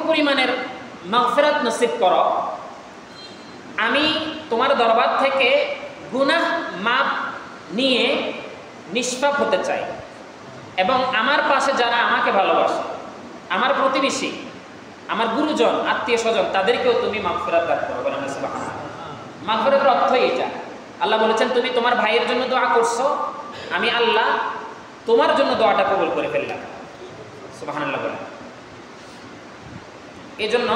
পরিমাণের মাগফিরাত নসিব করো, আমি তোমার দরবার থেকে গুনাহ মাপ নিয়ে নিষ্পাপ হতে চাই, এবং আমার পাশে যারা আমাকে ভালোবাসে, আমার প্রতিবেশী, আমার গুরুজন, আত্মীয় স্বজন, তাদেরকেও তুমি মাগফিরাত দান করো। বলেন সুবহানাল্লাহ। মাগফিরাতের অর্থই এটা। আল্লাহ বলেছেন তুমি তোমার ভাইয়ের জন্য দোয়া করছো, আমি আল্লাহ তোমার জন্য দোয়াটা কবুল করে ফেললাম। সুবহানাল্লাহ বলেন। এই জন্য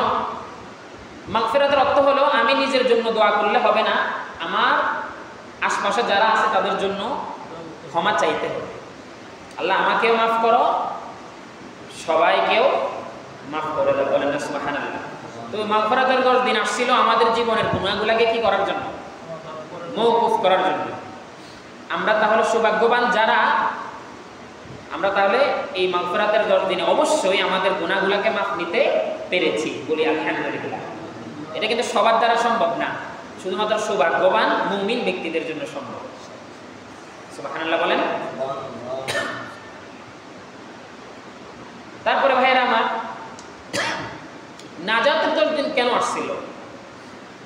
মাগফিরাতের অর্থ হলো আমি নিজের জন্য দোয়া করলে হবে না, আমার আশপাশে যারা আছে তাদের জন্য ক্ষমা চাইতে হবে। আল্লাহ আমাকেও মাফ করো, সবাইকেও মাফ করে দাও। বলেন না সুবহানাল্লাহ। তো মাগফিরাতের 10 দিন আসছিল আমাদের জীবনের গুনাহগুলোকে কি করার জন্য? মওকুফ করার জন্য। আমরা তাহলে সৌভাগ্যবান যারা, আমরা তাহলে এই মাগফিরাতের 10 দিনে অবশ্যই আমাদের গুনাহগুলোকে মাফ নিতে পেরেছি। বলি আলহামদুলিল্লাহ। এটা কিন্তু সবার দ্বারা সম্ভব না, শুধুমাত্র সৌভাগ্যবান মুমিন ব্যক্তিদের জন্য সম্ভব। সুবহানাল্লাহ বলেন। তারপরে ভাইয়েরা আমার, নাজাতের 10 দিন কেন আসছিল?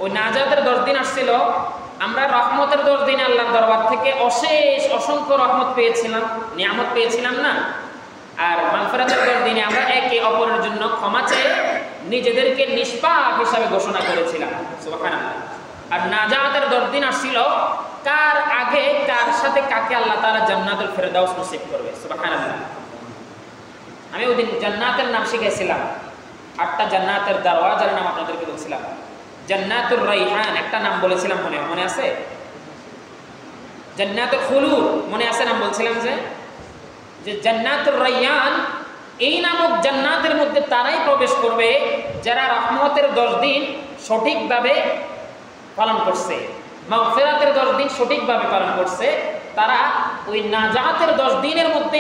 ওই নাজাতের 10 দিন আসছিল, আমরা রহমতের 10 দিন আল্লাহর দরবার থেকে অশেষ অসংখ্য রহমত পেয়েছিলাম, নিয়ামত পেয়েছিলাম না? আর মাগফিরাতের 10 দিনে আমরা একে অপরের জন্য ক্ষমা চেয়ে নিজেদেরকে নিষ্পাপ হিসাবে ঘোষণা করেছিলাম। সুবহানাল্লাহ। আর নাজাতের 10 দিন আসছিল, কার আগে কার সাথে কাকে আল্লাহ তাআলা জান্নাতুল ফেরদাউস নসিব করবে। সুবহানাল্লাহ। আমি ওই দিন জান্নাতের নাম শিখাইছিলাম, 8টা জান্নাতের দরওয়াজার নাম আপনাদেরকে বলছিলাম। জান্নাতুর রাইহান একটা নাম বলেছিলাম, মনে আছে? জান্নাতুল খুলুদ মনে আছে নাম বলছিলাম যে জান্নাতুর রাইয়ান, এই নামক জান্নাতের মধ্যে তারাই প্রবেশ করবে যারা রহমতের 10 দিন সঠিকভাবে পালন করছে, মাগফিরাতের 10 দিন সঠিকভাবে পালন করছে। তারা ওই নাজাতের 10 দিনের মধ্যে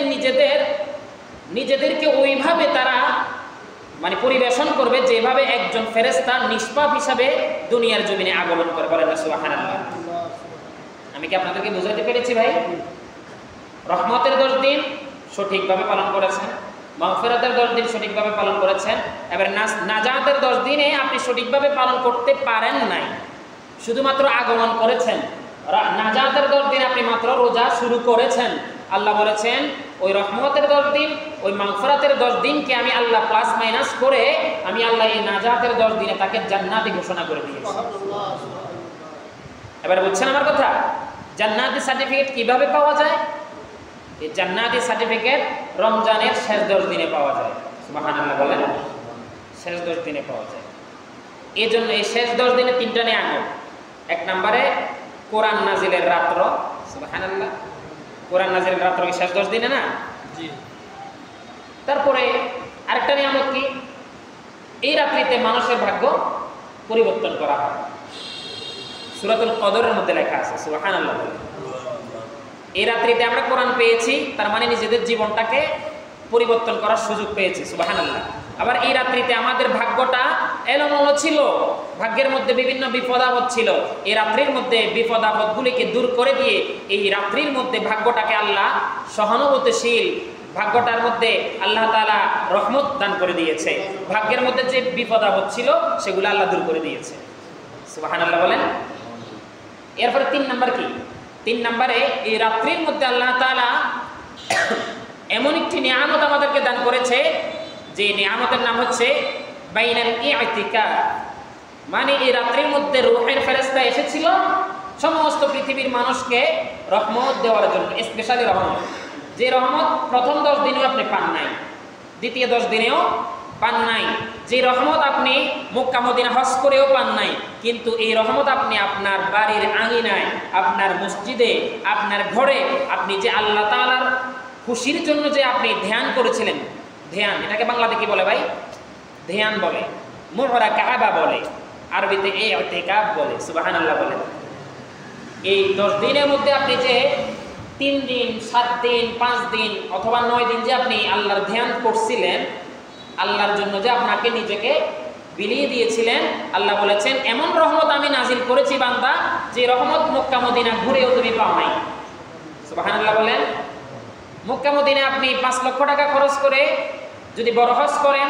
নিজেদেরকে ওইভাবে তারা মানে পরিবেশন করবে যেভাবে একজন ফেরেশতা নিষ্পাপ হিসাবে দুনিয়ার জমিনে আগমন করে। বলেন সুবহানাল্লাহ। আমি কি আপনাদেরকে বুঝাতে পেরেছি ভাই? রহমতের 10 দিন সঠিকভাবে পালন করেছেন, মাগফিরাতের 10 দিন সঠিকভাবে পালন করেছেন, এবার নাজাতের 10 দিনে আপনি সঠিকভাবে পালন করতে পারেন নাই, শুধুমাত্র আগমন করেছেন। নাজাতের 10 দিন আপনি মাত্র রোজা শুরু করেছেন। আল্লাহ বলেছেন ওই রহমতের 10 দিন, ওই মাগফিরাতের 10 দিনকে আমি আল্লাহ প্লাস মাইনাস করে আমি আল্লাহ এই নাজাতের 10 দিনে তাকে জান্নাতি ঘোষণা করে দিয়েছি। এবার বুঝছেন আমার কথা? জান্নাতি সার্টিফিকেট কিভাবে পাওয়া যায়? এই জান্নাতি সার্টিফিকেট রমজানের শেষ 10 দিনে পাওয়া যায়। সুবহানাল্লাহ বলেন। শেষ 10 দিনে পাওয়া যায়। এই জন্য এই শেষ 10 দিনে 3টা নিয়ামত। 1 নম্বরে কোরআন নাজিলের রাত্র। সুবহানাল্লাহ। কোরআন নাজিলের রাত্র কি শেষ 10 দিনে না? জি। তারপরে আরেকটা নিয়ামত কি? এই রাত্রিতে মানুষের ভাগ্য পরিবর্তন করা হয়। সূরাতুল কদরের মধ্যে লেখা আছে। সুবহানাল্লাহ। এই রাত্রিতে আমরা কোরআন পেয়েছি, তার মানে নিজেদের জীবনটাকে পরিবর্তন করার সুযোগ পেয়েছি। সুবহানাল্লাহ। আবার এই রাত্রিতে আমাদের ভাগ্যটা এলোমেলো ছিল, ভাগ্যের মধ্যে বিভিন্ন বিপদ আপদ ছিল। এই রাত্রির মধ্যে বিপদ আপদগুলিকে দূর করে দিয়ে এই রাত্রির মধ্যে ভাগ্যটাকে আল্লাহ সহানুভূতিশীল, ভাগ্যটার মধ্যে আল্লাহ তাআলা রহমত দান করে দিয়েছে। ভাগ্যের মধ্যে যে বিপদ আপদ ছিল সেগুলো আল্লাহ দূর করে দিয়েছে। সুবহানাল্লাহ বলেন। এরপরে 3 নাম্বার কি? 3 নম্বরে এই রাত্রির মধ্যে আল্লাহ তাআলা এমন একটি নিয়ামত আমাদেরকে দান করেছে, যে নিয়ামতের নাম হচ্ছে বাইনাল ইতিকাফ। মানে এই রাত্রির মধ্যে রূহের ফেরেশতা এসেছিল সমস্ত পৃথিবীর মানুষকে রহমত দেওয়ার জন্য, স্পেশালি রহমত। যে রহমত প্রথম 10 দিনেও আপনি পান নাই, দ্বিতীয় 10 দিনেও পান নাই, যে রহমত আপনি মক্কা মদিনা হজ করেও পান নাই, কিন্তু এই রহমত আপনি আপনার বাড়ির আঙিনায়, আপনার মসজিদে, আপনার ঘরে আপনি যে আল্লাহ তাআলার খুশির জন্য যে আপনি ধ্যান করেছিলেন, ধ্যান এটাকে বাংলাতে কি বলে ভাই? ধ্যান বলে, মুরাকাবা বলে, আরবিতে ইতিকাফ বলে। সুবহানাল্লাহ বলে। এই 10 দিনের মধ্যে আপনি যে 3 দিন, 7 দিন, 5 দিন অথবা 9 দিন যে আপনি আল্লাহর ধ্যান করছিলেন, আল্লাহর জন্য যে আপনাকে নিজেকে বিলিয়ে দিয়েছিলেন, আল্লাহ বলেছেন এমন রহমত আমি নাজিল করেছি বান্দা, যে রহমত মক্কা মদিনা ঘুরেও তুমি পাও নাই। সুবহানাল্লাহ বলেন। মক্কা মদিনা আপনি 5 লক্ষ টাকা খরচ করে যদি বড় হজ করেন,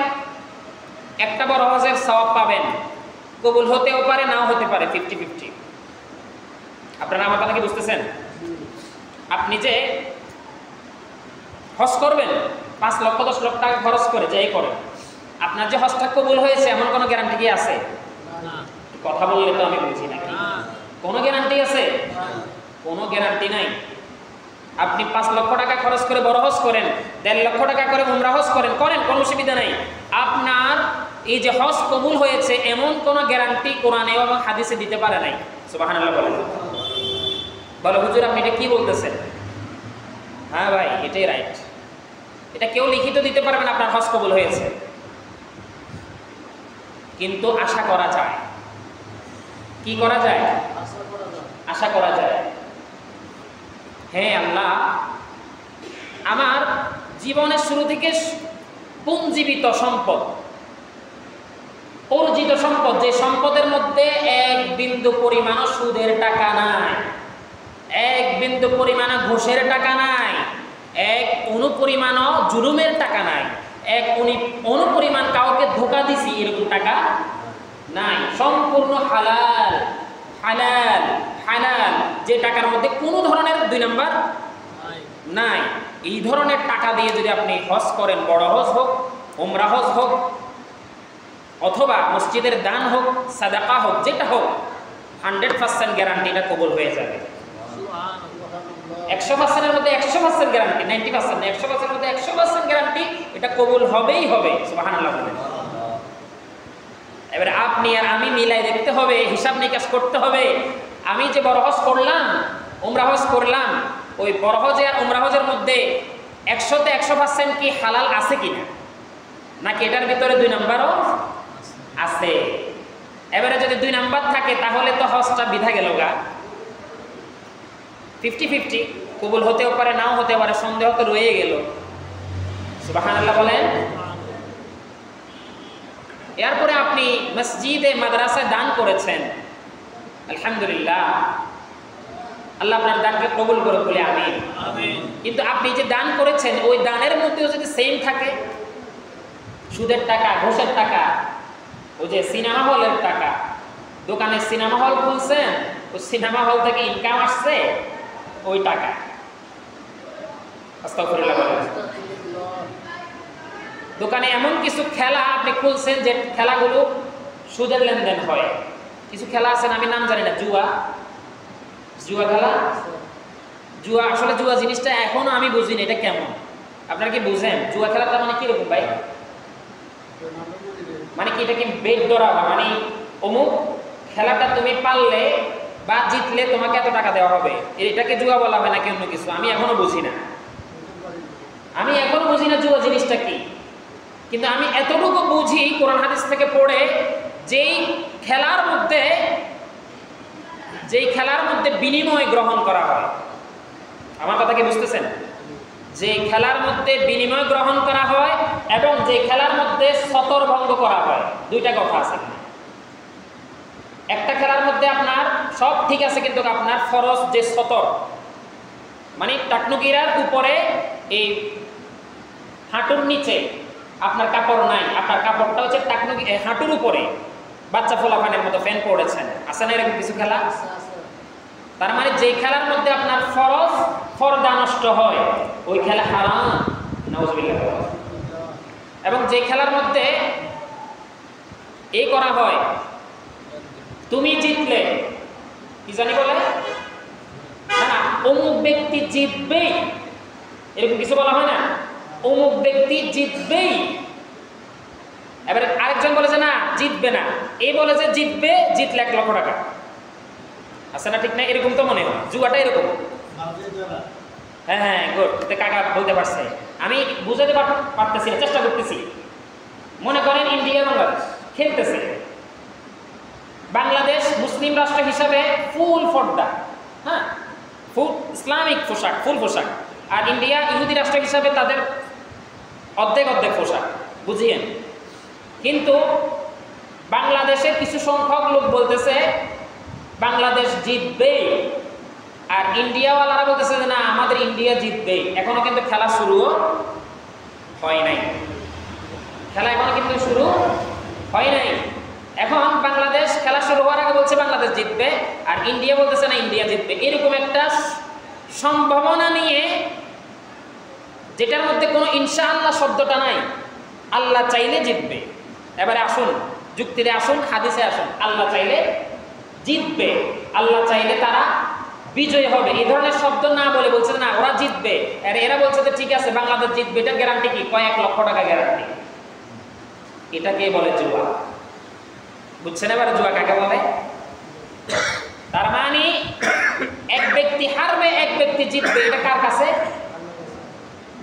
একটা একটা বড় হজের সওয়াব পাবেন, কবুল হতেও পারে নাও হতে পারে, 50-50। আপনারা আমার কথা কি বুঝতেছেন? আপনি যে হজ করবেন 5 লক্ষ 10 লক্ষ টাকা খরচ করে যাই করেন, আপনার যে হজটা কবুল হয়েছে এমন কোনো গ্যারান্টি কি আছে? কথা বললে তো আমি বুঝি না, কোনো গ্যারান্টি আছে? কোনো গ্যারান্টি নাই। আপনি 5 লক্ষ টাকা খরচ করে বড় হজ করেন, 1.5 লক্ষ টাকা করে উমরা হজ করেন, কোনো অসুবিধা নাই। আপনার এই যে হজ কবুল হয়েছে এমন কোনো গ্যারান্টি কোরআনে এবং হাদিসে দিতে পারে নাই। সুবহানাল্লাহ বলেন। বলো হুজুর আপনি এটা কি বলতেছেন? হ্যাঁ ভাই, এটাই রাইট। এটা কেউ লিখিত দিতে পারবে না আপনার হজ কবুল হয়েছে, কিন্তু আশা করা যায়। কি করা যায়? আশা করা যায়। হ্যাঁ আল্লাহ, আমার জীবনের শুরু থেকে পুঞ্জীবিত সম্পদ, অর্জিত সম্পদ, যে সম্পদের মধ্যে 1 বিন্দু পরিমাণ সুদের টাকা নাই, 1 বিন্দু পরিমাণ ঘুষের টাকা নাই, 1 অণু পরিমাণ জুলুমের টাকা নাই, 1 অণু পরিমাণ কাউকে ধোঁকা দিছি এরকম টাকা নাই। সম্পূর্ণ হালাল হালাল হালাল, যে টাকার মধ্যে কোনো ধরনের 2 নাম্বার নাই। এই ধরনের টাকা দিয়ে যদি আপনি হজ করেন, বড় হজ হোক, উমরা হজ হোক, অথবা মসজিদের দান হোক, সাদাকা হোক, যেটা হোক, 100% গ্যারান্টি এটা কবুল হয়ে যাবে। 100%-এর মধ্যে 100% গ্যারান্টি, 90% না, 100%-এর মধ্যে 100% গ্যারান্টি এটা কবুল হবেই হবে। সুবহানাল্লাহ বলেন। এবারে আপনি আর আমি মিলাই দেখতে হবে, হিসাব নিকাশ করতে হবে। আমি যে বড় হজ করলাম, উমরা হজ করলাম, ওই বড় হজ আর উমরা হজের মধ্যে 100-তে 100% কি হালাল আছে কিনা, নাকি এটার ভিতরে 2 নাম্বারও আছে? এবারে যদি 2 নাম্বার থাকে তাহলে তো হজটা বিধা গেল গা। 50-50, কবুল হতেও পারে নাও হতে পারে, সন্দেহ তো রয়ে গেল। সুবহানাল্লাহ বলেন। এরপরে আপনি মসজিদে মাদ্রাসায় দান করেছেন, আলহামদুলিল্লাহ, আল্লাহ আপনার দানকে কবুল করে বলে আমিন। কিন্তু আপনি যে দান করেছেন ওই দানের মধ্যেও যদি সেম থাকে, সুদের টাকা, ঘুষের টাকা, ওই যে সিনেমা হলের টাকা, দোকানে সিনেমা হল খুলছেন, ওই সিনেমা হল থেকে ইনকাম আসছে ওই টাকা, আস্তাগফিরুল্লাহ বলেন। দোকানে এমন কিছু খেলা আপনি খুলছেন যে খেলাগুলো সুদের লেনদেন হয়। কিছু খেলা আছে, আমি নাম জানি না, জুয়া খেলা। জুয়া, আসলে জুয়া জিনিসটা এখনো আমি বুঝিনি এটা কেমন। আপনারা কি বুঝেন জুয়া খেলাটা মানে কিরকম ভাই? মানে কি এটা কি বেট ধরা, মানে অমুক খেলাটা তুমি পারলে বা জিতলে তোমাকে এত টাকা দেওয়া হবে, এটাকে জুয়া বলা হয় নাকি অন্য কিছু? আমি এখনো বুঝি না, জুয়া জিনিসটা কি। কিন্তু আমি এতটুকু বুঝি কোরআন হাদিস থেকে পড়ে, যেই খেলার মধ্যে বিনিময় গ্রহণ করা হয়। আমার কথা কি বুঝতেছেন? যে খেলার মধ্যে বিনিময় গ্রহণ করা হয় এবং যে খেলার মধ্যে সতর ভঙ্গ করা হয়, 2টা কথা আছে। একটা খেলার মধ্যে আপনার সব ঠিক আছে, কিন্তু আপনার ফরজ যে সতর, মানে টাকনুকিরার উপরে এই হাঁটুর নিচে আপনার কাপড় নাই, আপনার কাপড়টা হচ্ছে টাকনুকি হাঁটুর উপরে, বাচ্চা ফোলাফানের মতো ফ্যান পড়েছেন, আছে না এরকম কিছু খেলা? তার মানে যে খেলার মধ্যে আপনার ফরদা নষ্ট হয় ওই খেলা হারাম, নাউজুবিল্লাহ। এবং যে খেলার মধ্যে এই করা হয়, তুমি জিতলে কি জানি বলে না, অমুক ব্যক্তি জিতবেই, এরকম কিছু বলা হয় না, অমুক ব্যক্তি জিতবেই। এবারে আরেকজন বলে যে না জিতবে না, এই বলে যে জিতবে, জিতলে 1 লক্ষ টাকা, আছে না? ঠিক না? এরকম তো মনে হয় জুয়াটা এরকম। হ্যাঁ গুড, কাকা বলতে পারছে, আমি বুঝাতে পারতেছি না, চেষ্টা করতেছি। মনে করেন ইন্ডিয়া বাংলাদেশ খেলতেছে, বাংলাদেশ মুসলিম রাষ্ট্র হিসাবে ফুল ফর্দা, হ্যাঁ, ফুল ইসলামিক পোশাক, ফুল পোশাক, আর ইন্ডিয়া ইহুদি রাষ্ট্র হিসাবে তাদের অর্ধেক পোশাক, বুঝিয়েন। কিন্তু বাংলাদেশের কিছু সংখ্যক লোক বলতেছে বাংলাদেশ জিতবে, আর ইন্ডিয়াওয়ালারা বলতেছে যে না আমাদের ইন্ডিয়া জিতবে। এখনো কিন্তু খেলা শুরু হয় নাই, খেলা এখনো কিন্তু শুরু হয় বাংলাদেশ জিতবে, আর ইন্ডিয়া বলতেছে না ইন্ডিয়া জিতবে। এরকম একটা সম্ভাবনা নিয়ে, যেটার মধ্যে কোনো ইনশাআল্লাহ শব্দটা নাই। আল্লাহ চাইলে জিতবে। এবারে আসুন, যুক্তিতে আসুন, হাদিসে আসুন। আল্লাহ চাইলে জিতবে, আল্লাহ চাইলে তারা বিজয় হবে, এই ধরনের শব্দ না বলে বলছে না ওরা জিতবে। আর এরা বলছে যে ঠিক আছে বাংলাদেশ জিতবে, এটা গ্যারান্টি কি? কয়েক লক্ষ টাকা গ্যারান্টি। এটাকে বলে জুয়া। বুঝছেন এবারে জুয়া কাকে বলে? তার মানে এক ব্যক্তি হারবে, এক ব্যক্তি জিতবে। এটা কার কাছে?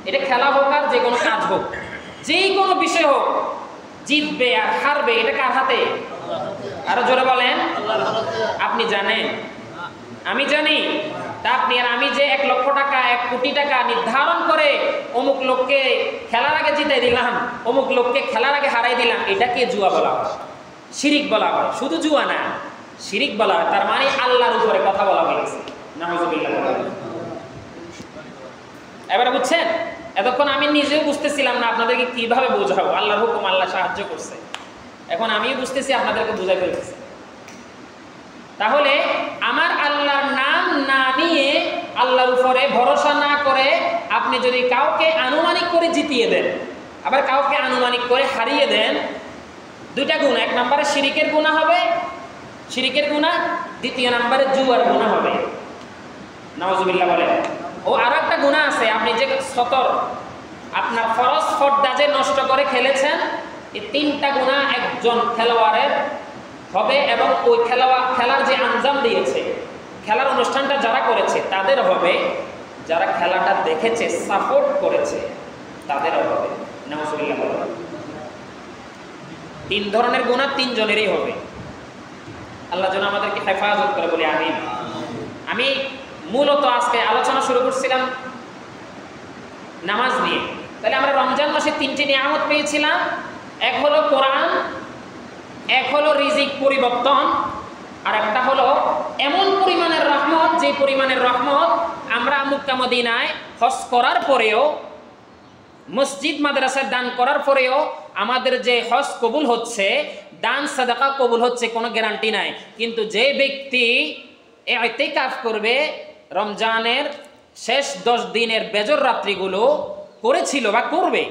এটা খেলা হোক আর যে কোনো কাজ হোক, যেই কোনো বিষয় হোক, জিতবে আর হারবে এটা কার হাতে? আরো জোরে বলেন। আপনি জানেন, আমি জানি, তা আপনি আর আমি যে 1 লক্ষ টাকা 1 কোটি টাকা নির্ধারণ করে অমুক লোককে খেলার আগে জিতাই দিলাম, অমুক লোককে খেলার আগে হারাই দিলাম, এটাকে জুয়া বলা হয়, শিরিক বলা হয়। শুধু জুয়া না, শিরিক বলা হয়। তার মানে আল্লাহর উপরে কথা বলা হয়েছে। নাউযুবিল্লাহ। এবারে বুঝছেন? এতক্ষণ আমি নিজেও বুঝতেছিলাম না আপনাদেরকে কিভাবে বোঝাবো। আল্লাহর হুকুম, আল্লাহ সাহায্য করছে, এখন আমিও বুঝতেছি, আপনাদেরকে বুঝাই ফেলতেছি। তাহলে আমার আল্লাহর নাম না নিয়ে, আল্লাহর উপরে ভরসা না করে আপনি যদি কাউকে আনুমানিক করে জিতিয়ে দেন, আবার কাউকে আনুমানিক করে হারিয়ে দেন, দুইটা গুনাহ। 1 নম্বরে শিরিকের গুনাহ হবে, শিরিকের গুনাহ। 2 নম্বরে জুয়ার গুনাহ হবে। নাউযুবিল্লাহ বলেন। ও আর একটা গুনাহ আছে, আপনি যে সতর আপনার ফরজ ফরদা যে নষ্ট করে খেলেছেন, এই 3টা গুনাহ একজন খেলোয়াড়ের হবে, এবং ওই খেলার যে আঞ্জাম দিয়েছে, খেলার অনুষ্ঠানটা যারা করেছে তাদের হবে, যারা খেলাটা দেখেছে সাপোর্ট করেছে তাদেরও হবে। নাউযুবিল্লাহ বলেন। 3 ধরনের গুনাহ 3 জনেরই হবে। আল্লাহ যেন আমাদেরকে হেফাজত করে, বলি আমিন। আমি মূলত আজকে আলোচনা শুরু করছিলাম নামাজ নিয়ে। তাহলে আমরা রমজান মাসে 3টি নিয়ামত পেয়েছিলাম। এক হলো কোরআন, এক হলো রিজিক পরিবর্তন, আর একটা হলো এমন পরিমাণের রহমত, যে পরিমাণের রহমত আমরা মক্কা মদিনায় হজ করার পরেও, মসজিদ মাদ্রাসায় দান করার পরেও আমাদের যে হজ কবুল হচ্ছে, দান সাদাকা কবুল হচ্ছে, কোনো গ্যারান্টি নাই। কিন্তু যে ব্যক্তি ইতিকাফ করবে, রমজানের শেষ 10 দিনের বেজর রাত্রিগুলো করেছিল বা করবে,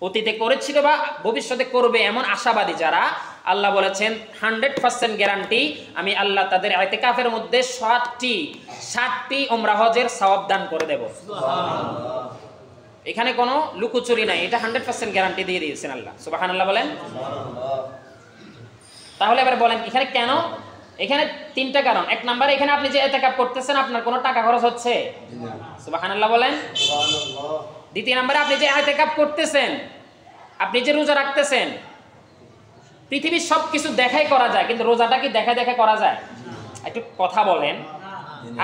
অতীতে করেছিল বা ভবিষ্যতে করবে, এমন আশাবাদী যারা, আল্লাহ বলেছেন 100% গ্যারান্টি, আমি আল্লাহ তাদের ইতিকাফের মধ্যে 60টি উমরা হজের সওয়াব দান করে দেব। এখানে কোনো লুকোচুরি নাই, এটা 100% গ্যারান্টি দিয়ে দিয়েছেন আল্লাহ। সুবহানাল্লাহ বলেন। তাহলে এবার বলেন এখানে কেন? এখানে 3টা কারণ। 1 নম্বরে, এখানে আপনি যে ইতিকাফ করতেছেন আপনার কোনো টাকা খরচ হচ্ছে? সুবহানাল্লাহ বলেন। 2 নম্বরে, আপনি যে ইতিকাফ করতেছেন, আপনি যে রোজা রাখতেছেন, পৃথিবীর সব কিছু দেখাই করা যায়, কিন্তু রোজাটা কি দেখা দেখা করা যায়? একটু কথা বলেন।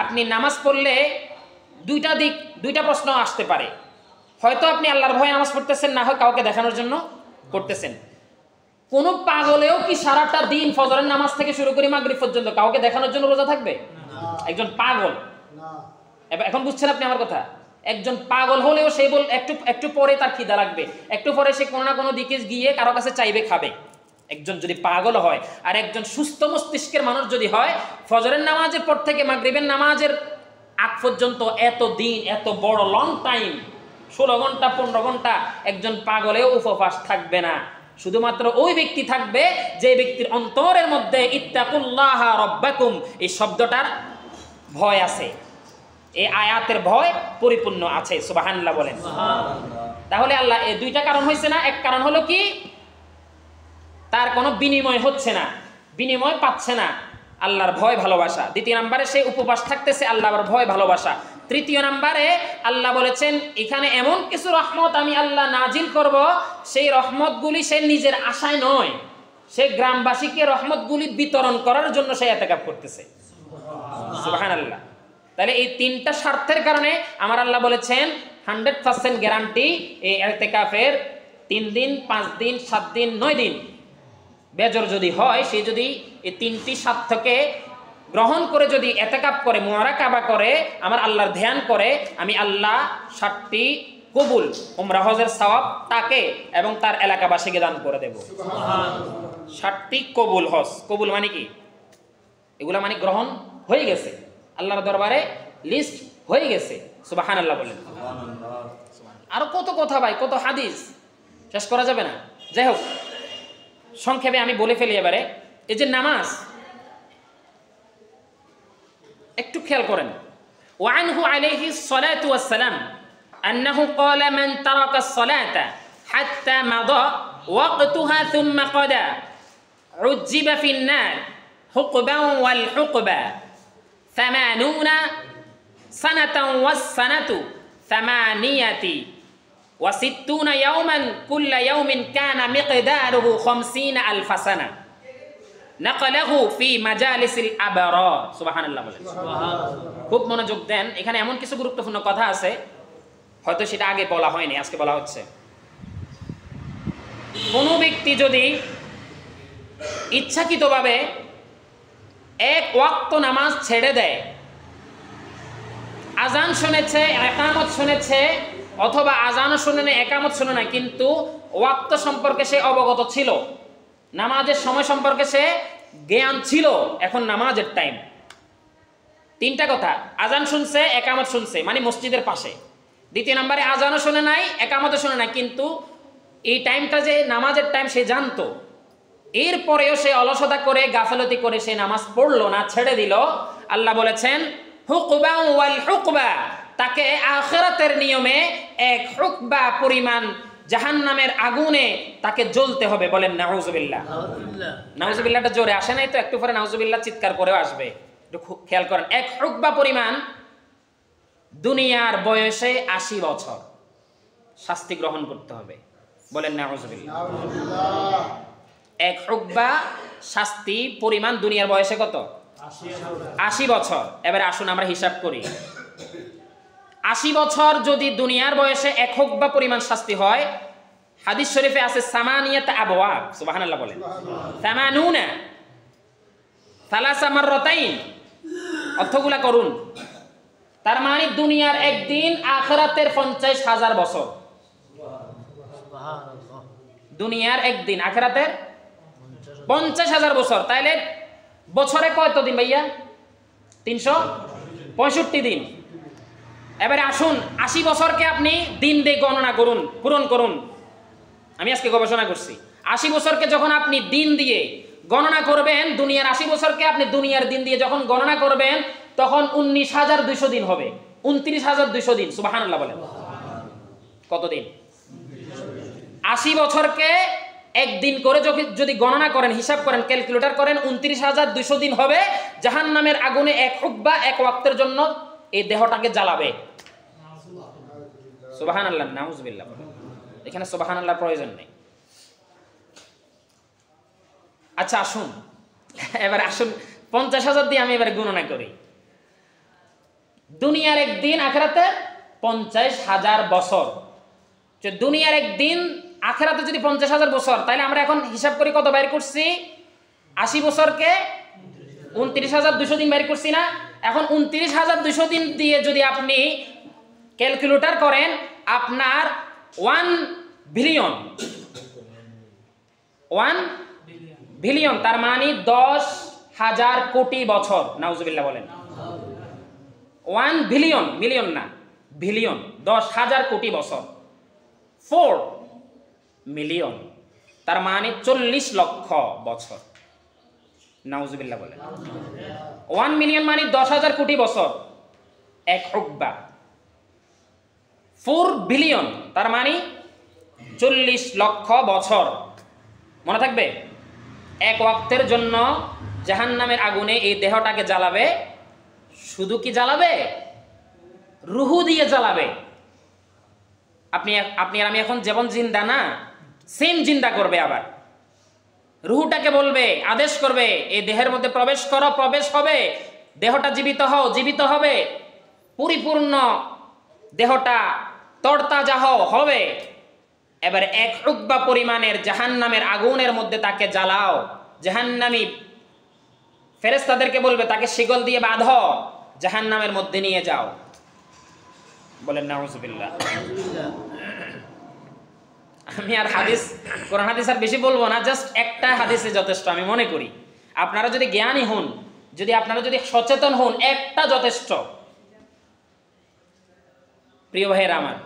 আপনি নামাজ পড়লে দুইটা প্রশ্ন আসতে পারে। হয়তো আপনি আল্লাহর ভয়ে নামাজ পড়তেছেন, না হয় কাউকে দেখানোর জন্য পড়তেছেন। কোন পাগলেও কি সারাটা দিন ফজরের নামাজ থেকে শুরু করে মাগরিব পর্যন্ত কাউকে দেখানোর জন্য রোজা থাকবে? একজন পাগল, এখন বুঝছেন আপনি আমার কথা? একজন পাগল হলেও সে একটু পরে তার খিদা লাগবে, একটু পরে সে কোনো না কোনো দিকে গিয়ে কারো কাছে চাইবে, খাবে। একজন যদি পাগল হয়, আর একজন সুস্থ মস্তিষ্কের মানুষ যদি হয়, ফজরের নামাজের পর থেকে মাগরিবের নামাজের আগ পর্যন্ত এত দিন, এত বড় লং টাইম, 16 ঘন্টা 15 ঘন্টা একজন পাগলেও উপবাস থাকবে না। শুধুমাত্র ওই ব্যক্তি থাকবে যে ব্যক্তির অন্তরের মধ্যে ইত্তাকুল্লাহ রাব্বাকুম এই শব্দটার ভয় আছে, এই আয়াতের ভয় পরিপূর্ণ আছে। সুবহানাল্লাহ বলেন। তাহলে আল্লাহ এই 2টা কারণ হয়েছে না? এক কারণ হলো কি, তার কোনো বিনিময় হচ্ছে না, বিনিময় পাচ্ছে না, আল্লাহর ভয় ভালোবাসা। 2 নম্বরে সে উপবাস থাকতেছে, আল্লাহর ভয় ভালোবাসা। 3 নম্বরে আল্লাহ বলেছেন এখানে এমন কিছু রহমত আমি আল্লাহ নাজিল করব, সেই রহমতগুলি সে নিজের আশায় নয়, সে গ্রামবাসীকে রহমতগুলি বিতরণ করার জন্য সে ইতিকাফ করতেছে। সুবহানাল্লাহ। তাহলে এই 3টা স্বার্থের কারণে আমার আল্লাহ বলেছেন 100% গ্যারান্টি এই ইতিকাফের 3 দিন 5 দিন 7 দিন 9 দিন বেজর যদি হয়, সে যদি এই 3টি স্বার্থকে গ্রহণ করে যদি ইতিকাফ করে, মুরাকাবা করে, আমার আল্লাহর ধ্যান করে, আমি আল্লাহ 60টি কবুল উমরা হজের সওয়াব তাকে এবং তার এলাকাবাসীকে দান করে দেব। 60টি কবুল হজ। কবুল মানে কি? এগুলা মানে গ্রহণ হয়ে গেছে, আল্লাহর দরবারে লিস্ট হয়ে গেছে। সুবহানাল্লাহ বলেন। আরো কত কথা ভাই, কত হাদিস, শেষ করা যাবে না। যাই হোক, সংক্ষেপে আমি বলে ফেলি এবারে। এই যে নামাজ, একটু খেয়াল করেন। ওয়ানহু আলাইহি সলাতু ওয়াসসালাম আন্নাহু ক্বালা মান তারাকা সলাতা হাত্তা মাদা ওয়াকতুহা থুম্মা কাদা উযিবা ফিন নার হুকবান ওয়াল হুকবা 80 সানাতান ওয়াস সানাতু 68 ইয়াওমান কুল্লা ইয়াউমিন কানা মিকদারুহু 50,000 সানা নাকালাহু ফি মাজালিসিল আবরার। সুবহানাল্লাহ বলেন। খুব মনোযোগ দেন, এখানে এমন কিছু গুরুত্বপূর্ণ কথা আছে, হয়তো সেটা আগে বলা হয়নি, আজকে বলা হচ্ছে। কোনো ব্যক্তি যদি ইচ্ছাকৃতভাবে এক ওয়াক্ত নামাজ ছেড়ে দেয়, আজান শুনেছে, একামত শুনেছে, অথবা আজানও শুনে না, একামত শুনে না, কিন্তু ওয়াক্ত সম্পর্কে সে অবগত ছিল, নামাজের সময় সম্পর্কে সে জ্ঞান ছিল, এখন নামাজের টাইম। তিনটা কথা, আজান শুনছে, একামত শুনছে, মানে মসজিদের পাশে। দ্বিতীয় নম্বরে আজানও শুনে নাই, একামতও শুনে নাই, কিন্তু এই টাইমটা যে নামাজের টাইম সে জানতো, এরপরেও সে অলসতা করে, গাফলতি করে সে নামাজ পড়লো না, ছেড়ে দিল। আল্লাহ বলেছেন হুকবা ওয়াল হুকবা, তাকে আখিরাতের নিয়মে এক হুকবা পরিমাণ জাহান্নামের আগুনে তাকে জ্বলতে হবে। বলেন নাউজুবিল্লাহ। নাউজুবিল্লাহটা জোরে আসে নাই তো, একটু পরে নাউজুবিল্লাহ চিৎকার করেও আসবে, একটু খেয়াল করেন। এক হুকবা পরিমাণ দুনিয়ার বয়সে 80 বছর শাস্তি গ্রহণ করতে হবে। বলেন নাউজুবিল্লাহ। এক হুকবা শাস্তি পরিমাণ দুনিয়ার বয়সে কত? 80 বছর। এবারে আসুন আমরা হিসাব করি। 80 বছর যদি দুনিয়ার বয়সে এক হুকবা পরিমাণ শাস্তি হয়, হাদিস শরীফে আছে সামানিয়াত আবওয়াব। সুবহানাল্লাহ বলেন। 80 সালাসা মাররাতাইন, অর্থগুলা করুন। তার মানে দুনিয়ার একদিন, আখিরাতের 50,000 বছর। দুনিয়ার একদিন, আখিরাতের 50,000 বছর। তাইলে বছরে কত দিন ভাইয়া? 365 দিন। এবারে আসুন 80 বছরকে আপনি দিন দিয়ে গণনা করুন, পূরণ করুন। আমি আজকে গবেষণা করছি। 80 বছরকে যখন আপনি দিন দিয়ে গণনা করবেন, দুনিয়ার 80 বছরকে আপনি দুনিয়ার দিন দিয়ে যখন গণনা করবেন, তখন 19,200 দিন হবে। 29,200 দিন। সুবহানাল্লাহ বলেন। কত দিন? 80 বছরকে একদিন করে যদি গণনা করেন, হিসাব করেন, ক্যালকুলেটর করেন, 29,200 দিন হবে। জাহান্নামের আগুনে এক হুকবা, এক ওয়াক্তের জন্য এই দেহটাকে জ্বালাবে। সুবহানাল্লাহ, নাউজুবিল্লাহ। এখানে সুবহানাল্লাহর প্রয়োজন নেই। আচ্ছা আসুন, এবার আসুন 50,000 দিয়ে আমি এবার গণনা করি। দুনিয়ার একদিন, আখিরাতে 50,000 বছর। দুনিয়ার একদিন, আখিরাতে যদি 50,000 বছর, তাহলে আমরা এখন হিসাব করি কত বাইর করছি? 80 বছরকে 29,200 দিন বাইর করছি না? এখন 29,200 দিন দিয়ে যদি আপনি ক্যালকুলেটর করেন, আপনার 1 বিলিয়ন, তার মানে 10,000 কোটি বছর। নাউজুবিল্লাহ বলেন। 1 বিলিয়ন, মিলিয়ন না, বিলিয়ন, 10,000 কোটি বছর। 4 মিলিয়ন, তার মানে 40 লক্ষ বছর। নাউজুবিল্লাহ বলেন। 1 মিলিয়ন মানে 10,000 কোটি বছর, এক হুকবা। 4 বিলিয়ন, তার মানে 40 লক্ষ বছর। মনে থাকবে? এক ওয়াক্তের জন্য জাহান্নামের আগুনে এই দেহটাকে জ্বালাবে। শুধু কি জ্বালাবে? রুহু দিয়ে জ্বালাবে। আপনি আর আমি এখন যেমন জিন্দা না, সেম জিন্দা করবে। আবার রুহুটাকে বলবে, আদেশ করবে, এই দেহের মধ্যে প্রবেশ করো, প্রবেশ হবে। দেহটা জীবিত হও, জীবিত হবে। পরিপূর্ণ দেহটা তরতাজা হবে। এবার এক হুকবা পরিমাণের জাহান্নামের আগুনের মধ্যে তাকে জ্বালাও। জাহান্নামী ফেরেশতাদেরকে বলবে, তাকে শিকল দিয়ে বাঁধো, জাহান্নামের মধ্যে নিয়ে যাও। বলেন নাউজুবিল্লাহ। আমি আর হাদিস, কোরআন হাদিস আর বেশি বলবো না, জাস্ট একটা হাদিসে যথেষ্ট আমি মনে করি। আপনারা যদি জ্ঞানী হন যদি আপনারা যদি সচেতন হন, একটা যথেষ্ট। প্রিয় ভাইয়েরা আমার,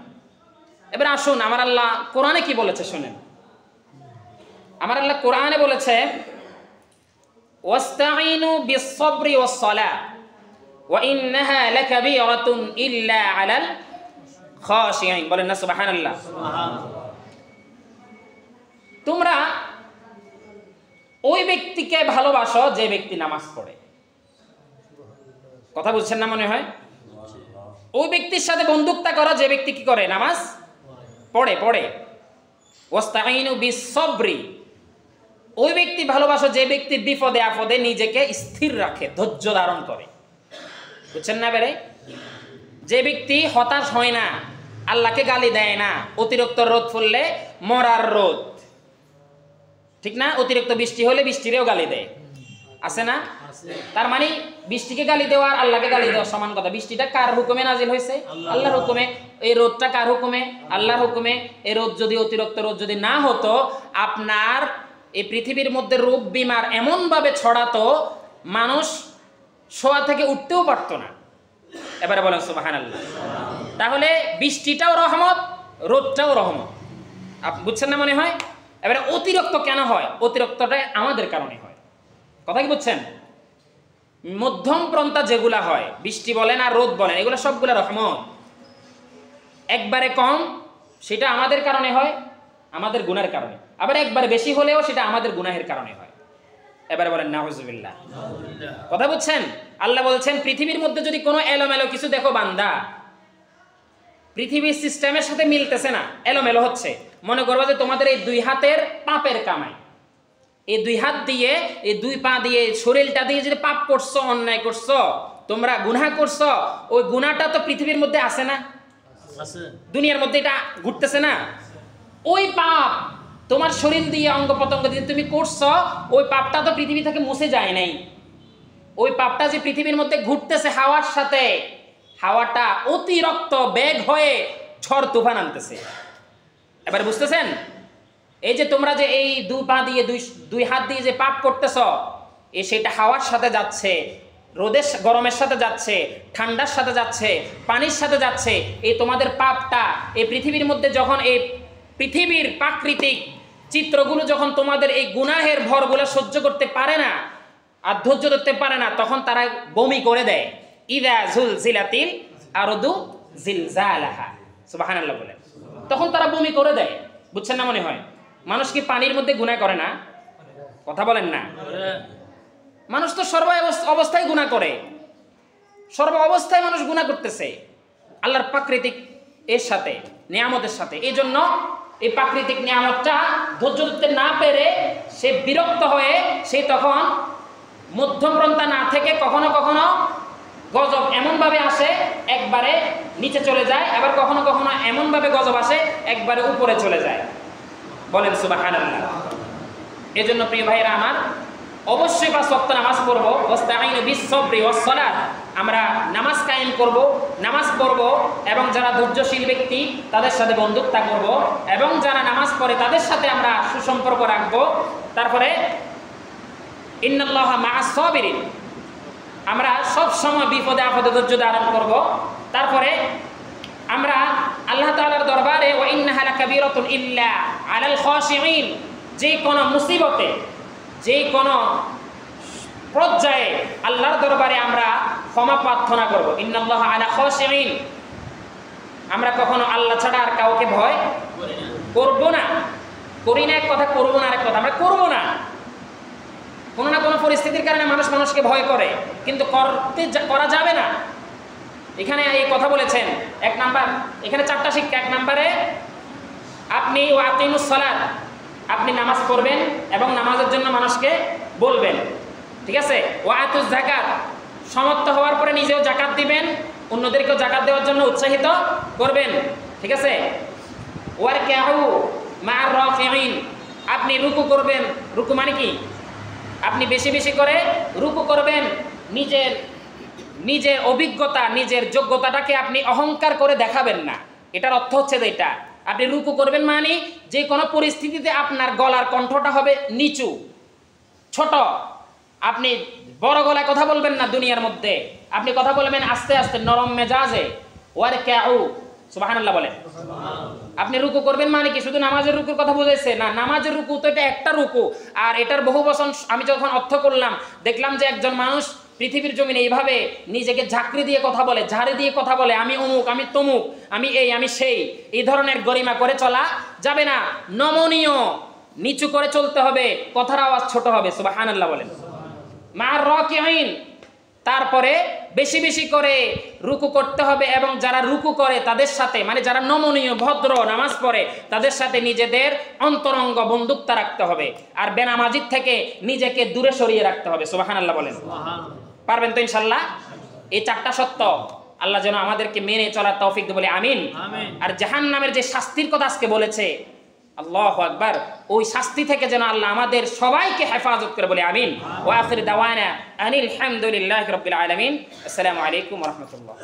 এবার আসুন আমার আল্লাহ কোরআনে কি বলেছে শুনেন। আমার আল্লাহ কোরআনে বলেছে ওয়াস্তাঈনু বিস-সাবরি ওয়াস-সালাহ ওয়া ইন্নাহা লাকাবীরাতুন ইল্লা আলাল খাশিঈন। বলেন না সুবহানাল্লাহ। তোমরা ওই ব্যক্তিকে ভালোবাসো যে ব্যক্তি নামাজ পড়ে। কথা বুঝছেন না মনে হয়? ওই ব্যক্তির সাথে বন্ধুত্ব করো যে ব্যক্তি কি করে? নামাজ পড়ে। ওয়াস্তাঈনু বিস-সাবরি, ওই ব্যক্তি ভালোবাসো যে ব্যক্তি বিপদে আপদে নিজেকে স্থির রাখে, ধৈর্য ধারণ করে। বুঝছেন না বেরে? যে ব্যক্তি হতাশ হয় না, আল্লাহকে গালি দেয় না। অতিরিক্ত রোদ পড়লে মরার রোদ, ঠিক না? অতিরিক্ত বৃষ্টি হলে বৃষ্টিরেও গালি দেয়, আছে না? তার মানে বৃষ্টিকে গালি দেওয়া আর আল্লাহকে গালি দেওয়া সমান কথা। বৃষ্টিটা কার হুকুমে নাজিল হয়েছে? আল্লাহর হুকুমে। এই রোদটা কার হুকুমে? আল্লাহর হুকুমে। এই রোদ যদি অতিরিক্ত রোদ যদি না হতো, আপনার এই পৃথিবীর মধ্যে রোগ বিমার এমন ভাবে ছড়াতো, মানুষ শোয়া থেকে উঠতেও পারতো না। এবারে বলেন সুবহানাল্লাহ। তাহলে বৃষ্টিটাও রহমত, রোদটাও রহমত। আপনি বুঝছেন না মনে হয়? এবারে অতিরিক্ত কেন হয়? অতিরিক্তটা আমাদের কারণে হয়। কথা কি বুঝছেন? মধ্যম পন্থা যেগুলা হয়, বৃষ্টি বলেন আর রোদ বলেন, এগুলো সবগুলা রহমত। একবারে কম সেটা আমাদের কারণে হয়, আমাদের গুনাহের কারণে। আবার একবার বেশি হলেও সেটা আমাদের গুনাহের কারণে হয়। এবারে বলেন নাউজুবিল্লাহ। কথা বুঝছেন? আল্লাহ বলছেন পৃথিবীর মধ্যে যদি কোনো এলোমেলো কিছু দেখো বান্দা, পৃথিবীর সিস্টেমের সাথে মিলতেছে না, এলোমেলো হচ্ছে, মনে করবা যে তোমাদের এই দুই হাতের পাপের কামাই, এই দুই হাত দিয়ে, এই দুই পা দিয়ে, শরীরটা দিয়ে যদি পাপ করছো, অন্যায় করছো, তোমরা গুনাহ করছো, ওই গুনাহটা তো পৃথিবীর মধ্যে আছে না? দুনিয়ার মধ্যে এটা ঘুরতেছে না? ওই পাপ তোমার শরীর দিয়ে, অঙ্গ প্রত্যঙ্গ দিয়ে তুমি করছো, ওই পাপটা তো পৃথিবী থেকে মুছে যায় নাই। ওই পাপটা যে পৃথিবীর মধ্যে ঘুরতেছে হাওয়ার সাথে, হাওয়াটা অতিরিক্ত বেগ হয়ে ঝড় তুফান আনতেছে। এবার বুঝতেছেন? এই যে তোমরা যে এই দুই পা দিয়ে, দুই হাত দিয়ে যে পাপ করতেছ, এই সেটা হাওয়ার সাথে যাচ্ছে, রোদের গরমের সাথে যাচ্ছে, ঠান্ডার সাথে যাচ্ছে, পানির সাথে যাচ্ছে। এই তোমাদের পাপটা এই পৃথিবীর মধ্যে যখন এই পৃথিবীর প্রাকৃতিক চিত্রগুলো যখন তোমাদের এই গুনাহের ভরগুলো সহ্য করতে পারে না আর ধৈর্য ধরতে পারে না, তখন তারা বমি করে দেয়। ইদা জুলজিলাতিল আরদু জিলজালাহা, সুবহানাল্লাহ বলে। তখন তারা বমি করে দেয়। বুঝছেন না মনে হয়? মানুষ কি পানির মধ্যে গুনাহ করে না? কথা বলেন না। মানুষ তো সর্ব অবস্থায় গুনাহ করে, সর্ব অবস্থায় মানুষ গুনাহ করতেছে আল্লাহর প্রাকৃতিক এর সাথে, নিয়ামতের সাথে। এই জন্য এই প্রাকৃতিক নিয়ামতটা ধৈর্য ধরতে না পেরে সে বিরক্ত হয়ে সে তখন মধ্যমপন্থা না থেকে কখনো কখনো গজব এমনভাবে আসে একবারে নিচে চলে যায়, আবার কখনো কখনো এমনভাবে গজব আসে একবারে উপরে চলে যায়। বলেন সুবহানাল্লাহ। এজন্য প্রিয় ভাইরা আমার, অবশ্যই 5 ওয়াক্ত নামাজ পড়ব। ওয়াস্তাঈনু বিস-সাবরি ওয়াস-সালাত, আমরা নামাজ কায়েম করব, নামাজ পড়ব, এবং যারা ধৈর্যশীল ব্যক্তি তাদের সাথে বন্ধুত্ব করব, এবং যারা নামাজ পড়ে তাদের সাথে আমরা সুসম্পর্ক রাখব। তারপরে ইন্নাল্লাহা মা'আস-সাবিরিন, আমরা সব সময় বিপদে আপদে ধৈর্য ধারণ করব। তারপরে আমরা আল্লাহ তাআলার দরবারে ওয়া ইন্নাহা লাকাবীরাতুন ইল্লা আলাল খাশিঈন, যে কোনো মুসিবতে, যে কোনো পর্যায়ে আল্লাহর দরবারে আমরা ক্ষমা প্রার্থনা করব। ইন্নাল্লাহা আলা খাশিঈন, আমরা কখনো আল্লাহ ছাড়া আর কাউকে ভয় করব না। করি না এক কথা, করবো না আরেক কথা। আমরা করবো না। কোনো না কোনো পরিস্থিতির কারণে মানুষ মানুষকে ভয় করে, কিন্তু করা যাবে না। এখানে এই কথা বলেছেন 1 নাম্বার, এখানে 4টা শিক্ষা। 1 নম্বরে আপনি ওয়াকিমুস সালাত, আপনি নামাজ পড়বেন এবং নামাজের জন্য মানুষকে বলবেন, ঠিক আছে? ওয়াতুজ যাকাত, সমর্থ হওয়ার পরে নিজেও যাকাত দিবেন, অন্যদেরকেও যাকাত দেওয়ার জন্য উৎসাহিত করবেন, ঠিক আছে? ওয়ারকাউ মা'আর রাকিঈন, আপনি রুকু করবেন। রুকু মানে কি? আপনি বেশি বেশি করে রুকু করবেন। নিজের অভিজ্ঞতা, নিজের যোগ্যতাটাকে আপনি অহংকার করে দেখাবেন না। এটার অর্থ হচ্ছে যে এটা আপনি রুকু করবেন মানে যে কোনো পরিস্থিতিতে আপনার গলার কণ্ঠটা হবে নিচু, ছোট, আপনি বড় গলায় কথা বলবেন না দুনিয়ার মধ্যে, আপনি কথা বলবেন আস্তে আস্তে নরম মেজাজে। ওয়ারকাউ, সুবহানাল্লাহ বলেন। আপনি রুকু করবেন মানে কি শুধু নামাজের রুকুর কথা বুঝাইছে না, নামাজের রুকু তো এটা একটা রুকু, আর এটার বহু বচন আমি যখন অর্থ করলাম দেখলাম যে একজন মানুষ পৃথিবীর জমিনে এইভাবে নিজেকে ঝাঁকড়ি দিয়ে কথা বলে, ঝাড়ি দিয়ে কথা বলে, আমি অমুক, আমি তমুক, আমি এই, আমি সেই, এই ধরনের গরিমা করে চলা যাবে না। নমনীয়, নিচু করে চলতে হবে, কথার আওয়াজ ছোট হবে। সুবহানাল্লাহ বলেন। মার রাকিঈন, তারপরে বেশি বেশি করে রুকু করতে হবে, এবং যারা রুকু করে তাদের সাথে, মানে যারা নমনীয় ভদ্র নামাজ পড়ে তাদের সাথে নিজেদের অন্তরঙ্গ বন্ধুত্ব রাখতে হবে, আর বেনামাজির থেকে নিজেকে দূরে সরিয়ে রাখতে হবে। সুবহানাল্লাহ বলেন। পারবেন তো ইনশাল্লাহ? এই চারটা সত্য আল্লাহ যেন আমাদেরকে মেনে চলার তৌফিক দেয় বলে আমিন। আর জাহান্নামের যে শাস্তির কথা আজকে বলেছে, আল্লাহু আকবার, ওই শাস্তি থেকে যেন আল্লাহ আমাদের সবাইকে হেফাজত করে বলে আমিন। ওয়া আখির দাওয়ানা আনিল হামদুলিল্লাহি রাব্বিল আলামিন। আসসালামু আলাইকুম ওয়া রাহমাতুল্লাহ।